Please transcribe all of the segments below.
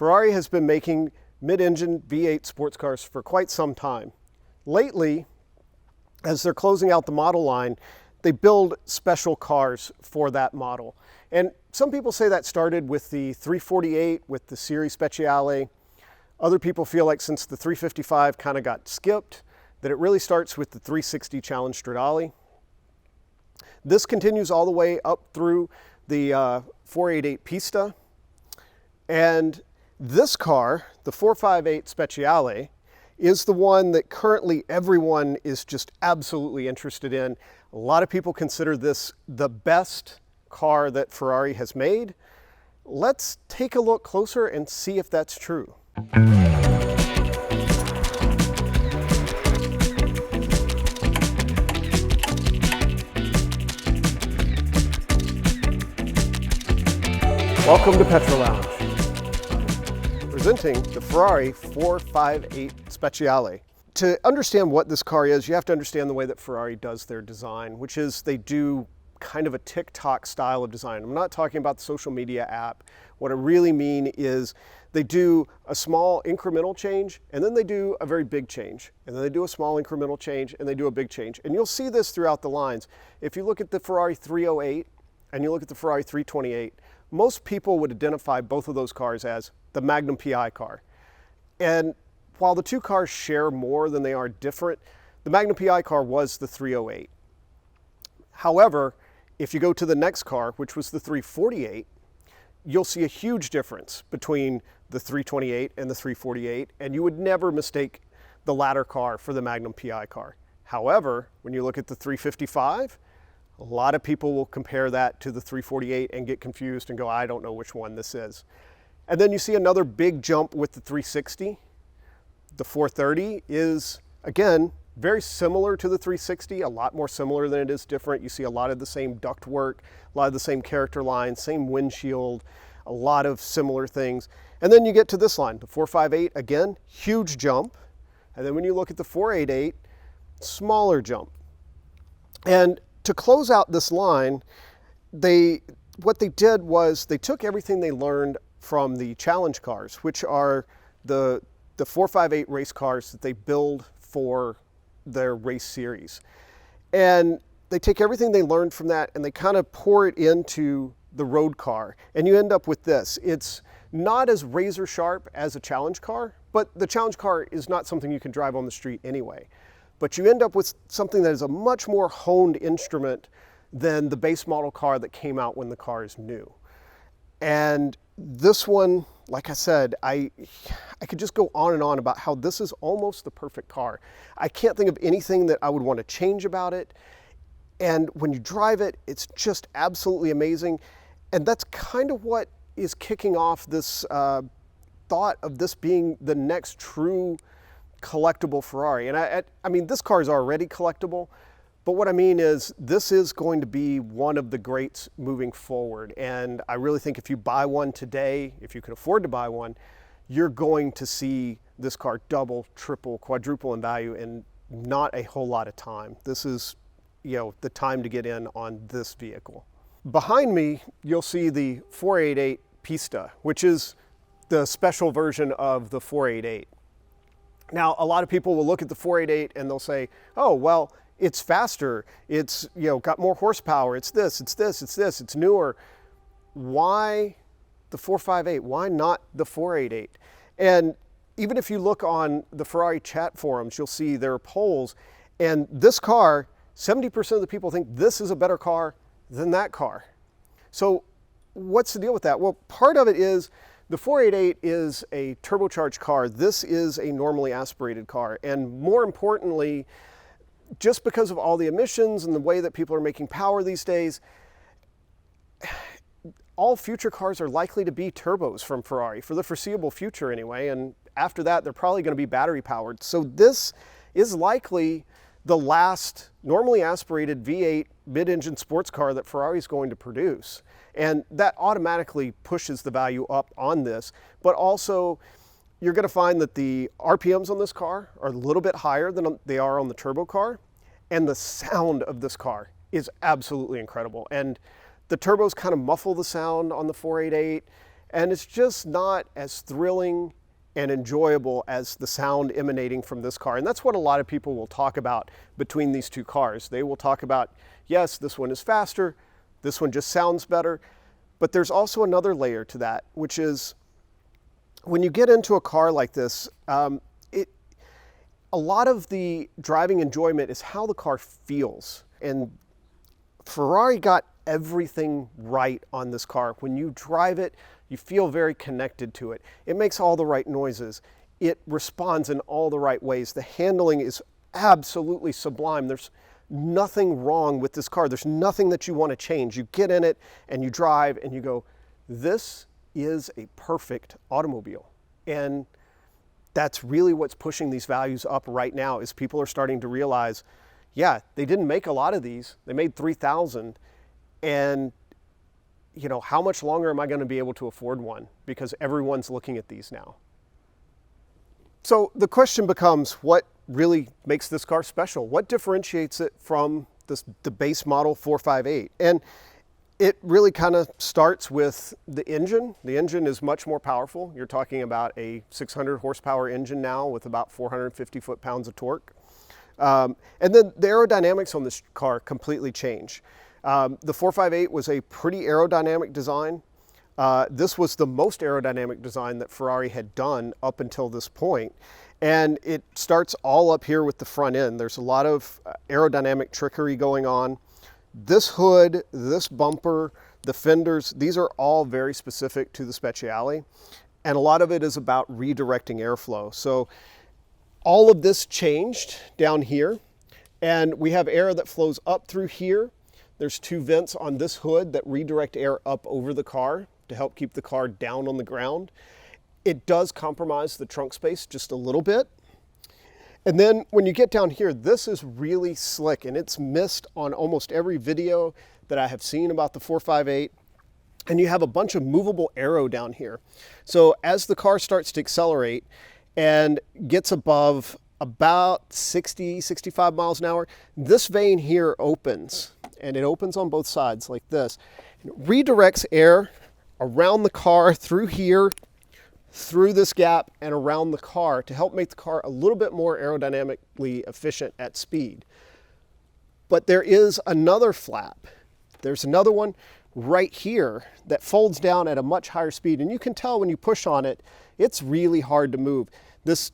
Ferrari has been making mid-engine V8 sports cars for quite some time. Lately, as they're closing out the model line, they build special cars for that model. And some people say that started with the 348, with the Series Speciale. Other people feel like since the 355 kind of got skipped, that it really starts with the 360 Challenge Stradale. This continues all the way up through the 488 Pista. And this car, the 458 Speciale, is the one that currently everyone is just absolutely interested in. A lot of people consider this the best car that Ferrari has made. Let's take a look closer and see if that's true. Welcome to Petrol Lounge, presenting the Ferrari 458 Speciale. To understand what this car is, you have to understand the way that Ferrari does their design, which is they do kind of a TikTok style of design. I'm not talking about the social media app. What I really mean is they do a small incremental change, and then they do a very big change, and then they do a small incremental change, and they do a big change. And you'll see this throughout the lines. If you look at the Ferrari 308 and you look at the Ferrari 328, most people would identify both of those cars as the Magnum PI car. And while the two cars share more than they are different, the Magnum PI car was the 308. However, if you go to the next car, which was the 348, you'll see a huge difference between the 328 and the 348, and you would never mistake the latter car for the Magnum PI car. However, when you look at the 355, a lot of people will compare that to the 348 and get confused and go, I don't know which one this is. And then you see another big jump with the 360. The 430 is, again, very similar to the 360, a lot more similar than it is different. You see a lot of the same ductwork, a lot of the same character lines, same windshield, a lot of similar things. And then you get to this line, the 458, again, huge jump. And then when you look at the 488, smaller jump. And to close out this line, what they did was they took everything they learned from the challenge cars, which are the 458 race cars that they build for their race series. And they take everything they learned from that and they kind of pour it into the road car. And you end up with this. It's not as razor sharp as a challenge car, but the challenge car is not something you can drive on the street anyway. But you end up with something that is a much more honed instrument than the base model car that came out when the car is new. And this one, like I said, I could just go on and on about how this is almost the perfect car. I can't think of anything that I would want to change about it. And when you drive it, it's just absolutely amazing. And that's kind of what is kicking off this thought of this being the next true collectible Ferrari. And I mean, this car is already collectible, but what I mean is this is going to be one of the greats moving forward. And I really think if you buy one today, if you can afford to buy one, you're going to see this car double, triple, quadruple in value in not a whole lot of time. This is, the time to get in on this vehicle. Behind me, you'll see the 488 Pista, which is the special version of the 488. Now, a lot of people will look at the 488 and they'll say, oh, well, it's faster, it's got more horsepower, it's this, it's newer. Why the 458? Why not the 488? And even if you look on the Ferrari chat forums, you'll see there are polls, and this car, 70% of the people think this is a better car than that car. So what's the deal with that? Well, part of it is the 488 is a turbocharged car. This is a normally aspirated car. And more importantly, just because of all the emissions and the way that people are making power these days, all future cars are likely to be turbos from Ferrari, for the foreseeable future anyway. And after that, they're probably going to be battery powered. So this is likely the last normally aspirated V8 mid-engine sports car that Ferrari is going to produce. And that automatically pushes the value up on this. But also, you're going to find that the RPMs on this car are a little bit higher than they are on the turbo car. And the sound of this car is absolutely incredible. And the turbos kind of muffle the sound on the 488. And it's just not as thrilling and enjoyable as the sound emanating from this car. And that's what a lot of people will talk about between these two cars. They will talk about, yes, this one is faster, this one just sounds better, but there's also another layer to that, which is when you get into a car like this, a lot of the driving enjoyment is how the car feels. And Ferrari got everything right on this car. When you drive it, you feel very connected to it. It makes all the right noises. It responds in all the right ways. The handling is absolutely sublime. There's nothing wrong with this car. There's nothing that you want to change. You get in it and you drive and you go, this is a perfect automobile. And that's really what's pushing these values up right now, is people are starting to realize, yeah, they didn't make a lot of these. They made 3,000. And you know, how much longer am I going to be able to afford one? Because everyone's looking at these now. So the question becomes, what really makes this car special? What differentiates it from the base model 458? And it really kind of starts with the engine. The engine is much more powerful. You're talking about a 600 horsepower engine now with about 450 foot-pounds of torque. And then the aerodynamics on this car completely change. The 458 was a pretty aerodynamic design. This was the most aerodynamic design that Ferrari had done up until this point. And it starts all up here with the front end. There's a lot of aerodynamic trickery going on. This hood, this bumper, the fenders, these are all very specific to the Speciale. And a lot of it is about redirecting airflow. So all of this changed down here. And we have air that flows up through here. There's two vents on this hood that redirect air up over the car to help keep the car down on the ground. It does compromise the trunk space just a little bit. And then when you get down here, this is really slick, and it's missed on almost every video that I have seen about the 458. And you have a bunch of movable aero down here. So as the car starts to accelerate and gets above about 60, 65 miles an hour, this vane here opens, and it opens on both sides like this. It redirects air around the car, through here, through this gap, and around the car to help make the car a little bit more aerodynamically efficient at speed. But there is another flap. There's another one right here that folds down at a much higher speed, and you can tell when you push on it, it's really hard to move. This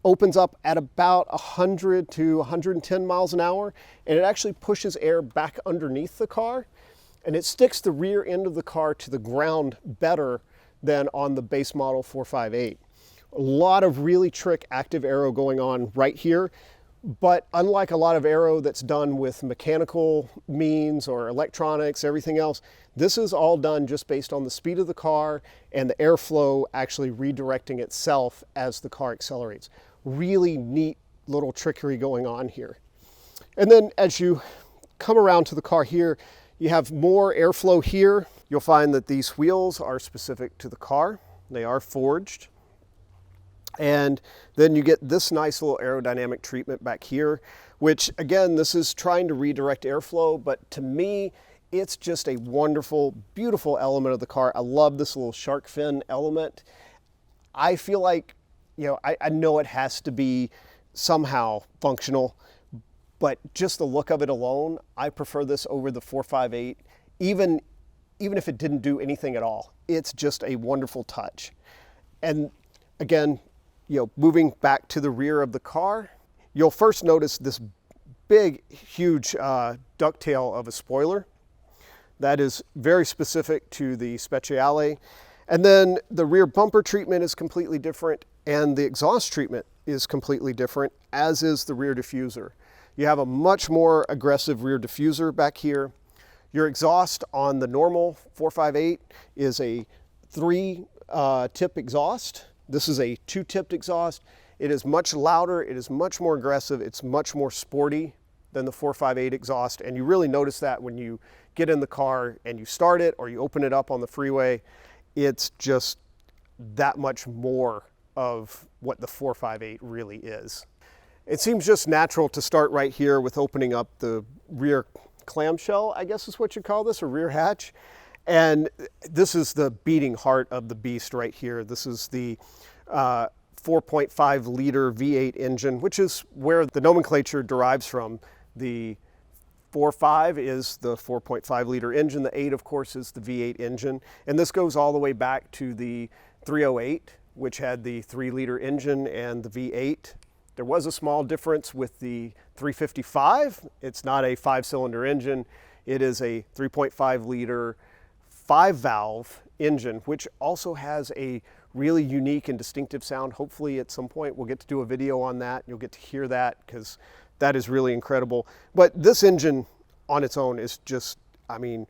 opens up at about 100 to 110 miles an hour, and it actually pushes air back underneath the car, and it sticks the rear end of the car to the ground better than on the base model 458. A lot of really trick active aero going on right here, but unlike a lot of aero that's done with mechanical means or electronics, everything else, this is all done just based on the speed of the car and the airflow actually redirecting itself as the car accelerates. Really neat little trickery going on here. And then as you come around to the car here, you have more airflow here. You'll find that these wheels are specific to the car. They are forged. And then you get this nice little aerodynamic treatment back here, which again, this is trying to redirect airflow, but to me, it's just a wonderful, beautiful element of the car. I love this little shark fin element. I feel like, you know, I know it has to be somehow functional, but just the look of it alone, I prefer this over the 458, even if it didn't do anything at all. It's just a wonderful touch. And again, you know, moving back to the rear of the car, you'll first notice this big, huge ducktail of a spoiler. That is very specific to the Speciale. And then the rear bumper treatment is completely different, and the exhaust treatment is completely different, as is the rear diffuser. You have a much more aggressive rear diffuser back here. Your exhaust on the normal 458 is a 3-tip exhaust. This is a 2-tipped exhaust. It is much louder, it is much more aggressive, it's much more sporty than the 458 exhaust, and you really notice that when you get in the car and you start it or you open it up on the freeway. It's just that much more of what the 458 really is. It seems just natural to start right here with opening up the rear clamshell, I guess is what you call this, or rear hatch. And this is the beating heart of the beast right here. This is the 4.5 liter V8 engine, which is where the nomenclature derives from. The 4.5 is the 4.5 liter engine. The 8, of course, is the V8 engine. And this goes all the way back to the 308, which had the 3 liter engine and the V8. There was a small difference with the 355. It's not a 5-cylinder engine. It is a 3.5 liter 5-valve engine, which also has a really unique and distinctive sound. Hopefully at some point we'll get to do a video on that. You'll get to hear that because that is really incredible. But this engine on its own is just, I mean,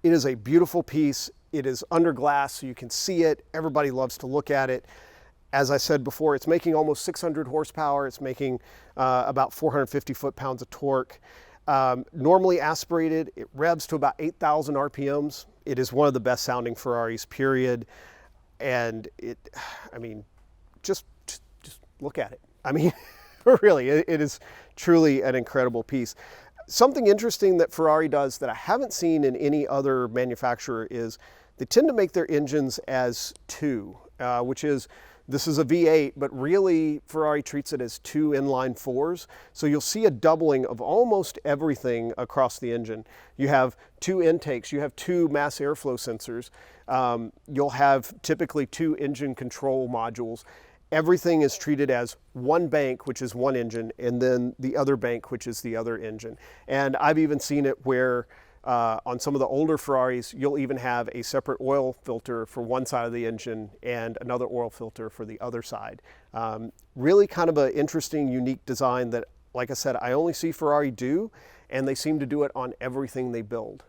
it is a beautiful piece. It is under glass so you can see it. Everybody loves to look at it. As I said before, it's making almost 600 horsepower. It's making about 450 foot-pounds of torque. Normally aspirated, it revs to about 8,000 RPMs. It is one of the best sounding Ferraris, period. And it, I mean, just look at it. I mean, really, it is truly an incredible piece. Something interesting that Ferrari does that I haven't seen in any other manufacturer is they tend to make their engines as 2, which is, this is a V8, but really Ferrari treats it as 2 inline 4s. So you'll see a doubling of almost everything across the engine. You have 2 intakes, you have 2 mass airflow sensors. You'll have typically 2 engine control modules. Everything is treated as one bank, which is one engine, and then the other bank, which is the other engine. And I've even seen it where on some of the older Ferraris, you'll even have a separate oil filter for one side of the engine and another oil filter for the other side. Really kind of an interesting, unique design that, like I said, I only see Ferrari do, and they seem to do it on everything they build.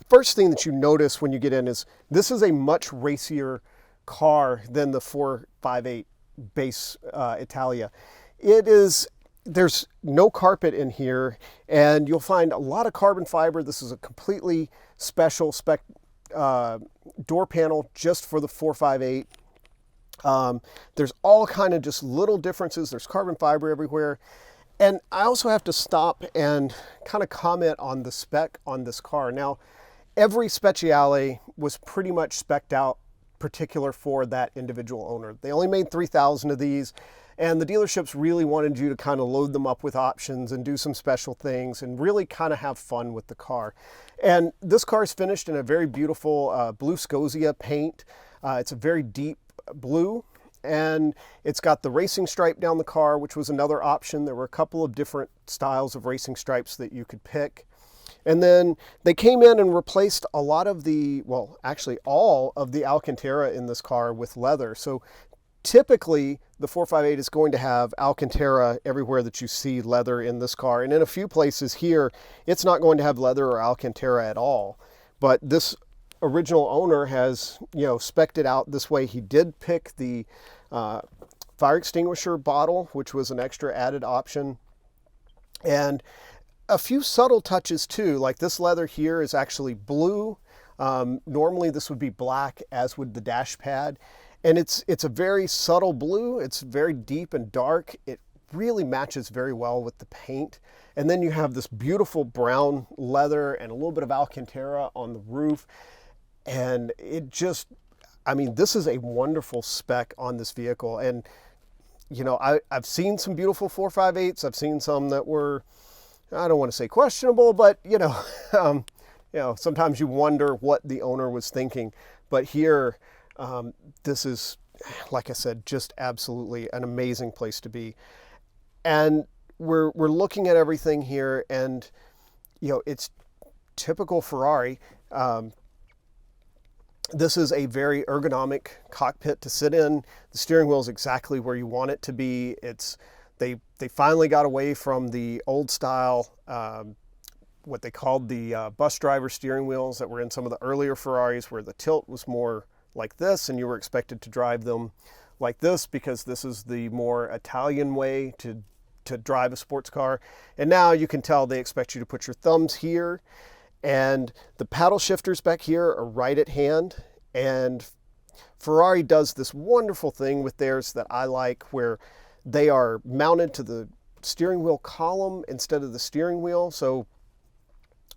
First thing that you notice when you get in is this is a much racier car than the 458 base Italia. It is, there's no carpet in here, and you'll find a lot of carbon fiber. This is a completely special spec door panel just for the 458. There's all kind of just little differences. There's carbon fiber everywhere. And I also have to stop and kind of comment on the spec on this car. Now, every Speciale was pretty much spec'd out particular for that individual owner. They only made 3,000 of these, and the dealerships really wanted you to kind of load them up with options and do some special things and really kind of have fun with the car. And this car is finished in a very beautiful blue Scosia paint. It's a very deep blue, and it's got the racing stripe down the car, which was another option. There were a couple of different styles of racing stripes that you could pick. And then they came in and replaced a lot of the, well, actually all of the Alcantara in this car with leather. So typically the 458 is going to have Alcantara everywhere that you see leather in this car. And in a few places here, it's not going to have leather or Alcantara at all. But this original owner has, you know, spec'd it out this way. He did pick the fire extinguisher bottle, which was an extra added option. And a few subtle touches too, like this leather here is actually blue. Normally this would be black, as would the dash pad. And it's a very subtle blue. It's very deep and dark. It really matches very well with the paint. And then you have this beautiful brown leather and a little bit of Alcantara on the roof. And it just, I mean, this is a wonderful spec on this vehicle. And, you know, I've seen some beautiful 458s. I've seen some that were, I don't want to say questionable, but you know, sometimes you wonder what the owner was thinking. But here, this is, like I said, just absolutely an amazing place to be. And we're looking at everything here, and you know, it's typical Ferrari. This is a very ergonomic cockpit to sit in. The steering wheel is exactly where you want it to be. They finally got away from the old style, what they called the bus driver steering wheels that were in some of the earlier Ferraris, where the tilt was more like this and you were expected to drive them like this, because this is the more Italian way to drive a sports car. And now you can tell they expect you to put your thumbs here, and the paddle shifters back here are right at hand. And Ferrari does this wonderful thing with theirs that I like, where They are mounted to the steering wheel column instead of the steering wheel. So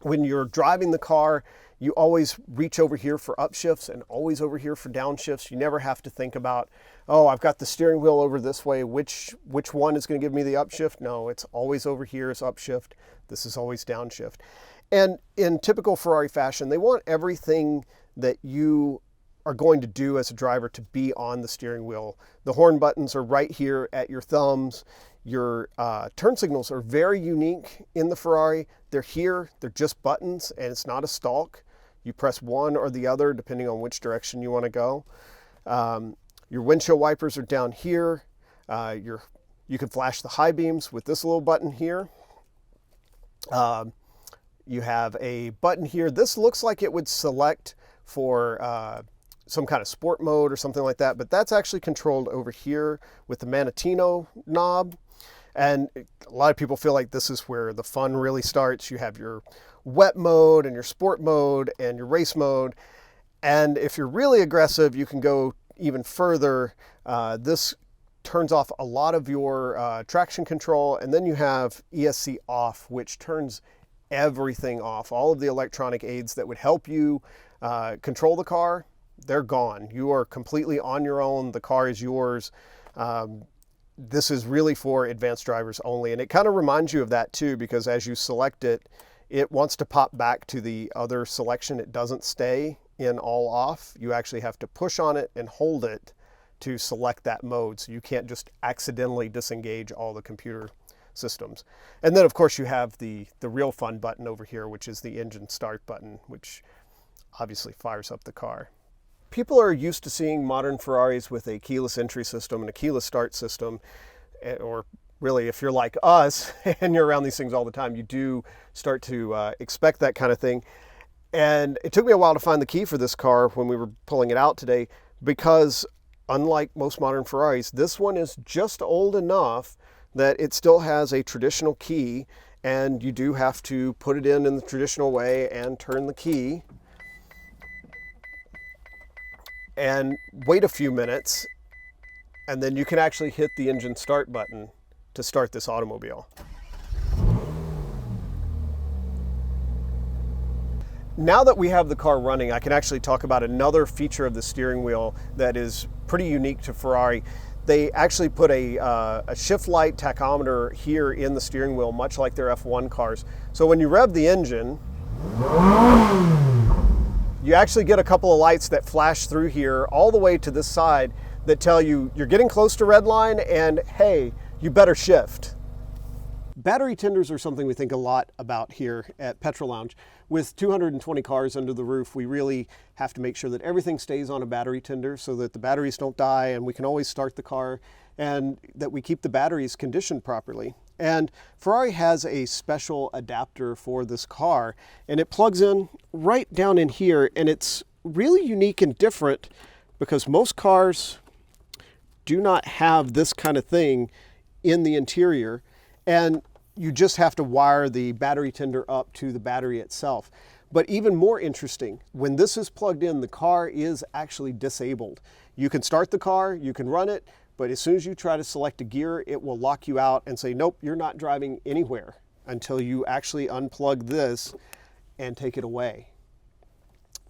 when you're driving the car, you always reach over here for upshifts and always over here for downshifts. You never have to think about, oh, I've got the steering wheel over this way. Which one is going to give me the upshift? No, it's always over here is upshift. This is always downshift. And in typical Ferrari fashion, they want everything that you are going to do as a driver to be on the steering wheel. The horn buttons are right here at your thumbs. Your turn signals are very unique in the Ferrari. They're here, they're just buttons, and it's not a stalk. You press one or the other depending on which direction you want to go. Your windshield wipers are down here. You can flash the high beams with this little button here. You have a button here. This looks like it would select for some kind of sport mode or something like that, but that's actually controlled over here with the Manatino knob. And a lot of people feel like this is where the fun really starts. You have your wet mode and your sport mode and your race mode. And if you're really aggressive, you can go even further. This turns off a lot of your traction control. And then you have ESC off, which turns everything off. All of the electronic aids that would help you control the car, they're gone. You are completely on your own. The car is yours. This is really for advanced drivers only. And it kind of reminds you of that too, because as you select it, it wants to pop back to the other selection. It doesn't stay in all off. You actually have to push on it and hold it to select that mode. So you can't just accidentally disengage all the computer systems. And then of course you have the real fun button over here, which is the engine start button, which obviously fires up the car. People are used to seeing modern Ferraris with a keyless entry system and a keyless start system, or really if you're like us and you're around these things all the time, you do start to expect that kind of thing. And it took me a while to find the key for this car when we were pulling it out today, because unlike most modern Ferraris, this one is just old enough that it still has a traditional key, and you do have to put it in the traditional way and turn the key and wait a few minutes, and then you can actually hit the engine start button to start this automobile. Now that we have the car running, I can actually talk about another feature of the steering wheel that is pretty unique to Ferrari. They actually put a shift light tachometer here in the steering wheel, much like their F1 cars. So when you rev the engine, you actually get a couple of lights that flash through here all the way to this side that tell you you're getting close to red line and hey, you better shift. Battery tenders are something we think a lot about here at Petrol Lounge. With 220 cars under the roof, we really have to make sure that everything stays on a battery tender so that the batteries don't die and we can always start the car, and that we keep the batteries conditioned properly. And Ferrari has a special adapter for this car, and it plugs in right down in here, and it's really unique and different because most cars do not have this kind of thing in the interior, and you just have to wire the battery tender up to the battery itself. But even more interesting, when this is plugged in, the car is actually disabled. You can start the car, you can run it, but as soon as you try to select a gear, it will lock you out and say, nope, you're not driving anywhere until you actually unplug this and take it away.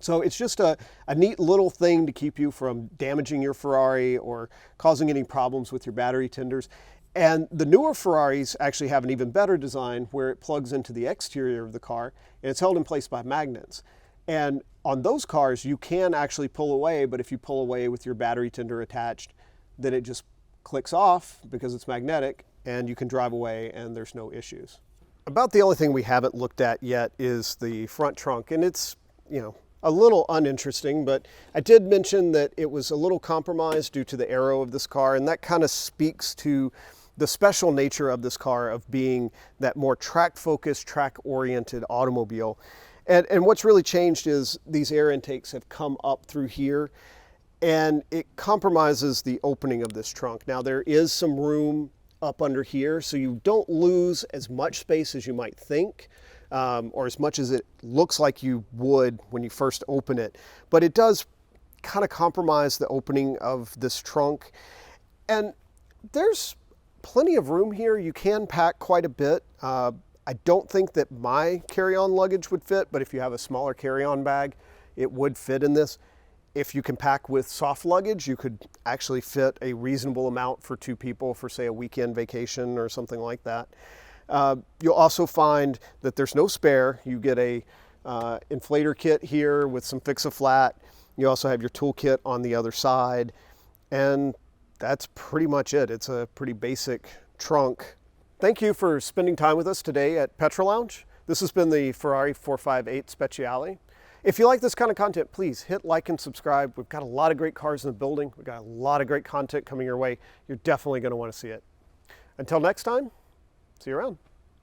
So it's just a neat little thing to keep you from damaging your Ferrari or causing any problems with your battery tenders. And the newer Ferraris actually have an even better design where it plugs into the exterior of the car and it's held in place by magnets. And on those cars, you can actually pull away, but if you pull away with your battery tender attached, then it just clicks off because it's magnetic and you can drive away and there's no issues. About the only thing we haven't looked at yet is the front trunk, and it's, you know, a little uninteresting, but I did mention that it was a little compromised due to the aero of this car, and that kind of speaks to the special nature of this car of being that more track-focused, track-oriented automobile. And what's really changed is these air intakes have come up through here, and it compromises the opening of this trunk. Now there is some room up under here, so you don't lose as much space as you might think, or as much as it looks like you would when you first open it. But it does kind of compromise the opening of this trunk. And there's plenty of room here. You can pack quite a bit. I don't think that my carry-on luggage would fit, but if you have a smaller carry-on bag, it would fit in this. If you can pack with soft luggage, you could actually fit a reasonable amount for 2 people for, say, a weekend vacation or something like that. You'll also find that there's no spare. You get a inflator kit here with some fix-a-flat. You also have your toolkit on the other side, and that's pretty much it. It's a pretty basic trunk. Thank you for spending time with us today at Petrol Lounge. This has been the Ferrari 458 Speciale. If you like this kind of content, please hit like and subscribe. We've got a lot of great cars in the building. We've got a lot of great content coming your way. You're definitely going to want to see it. Until next time, see you around.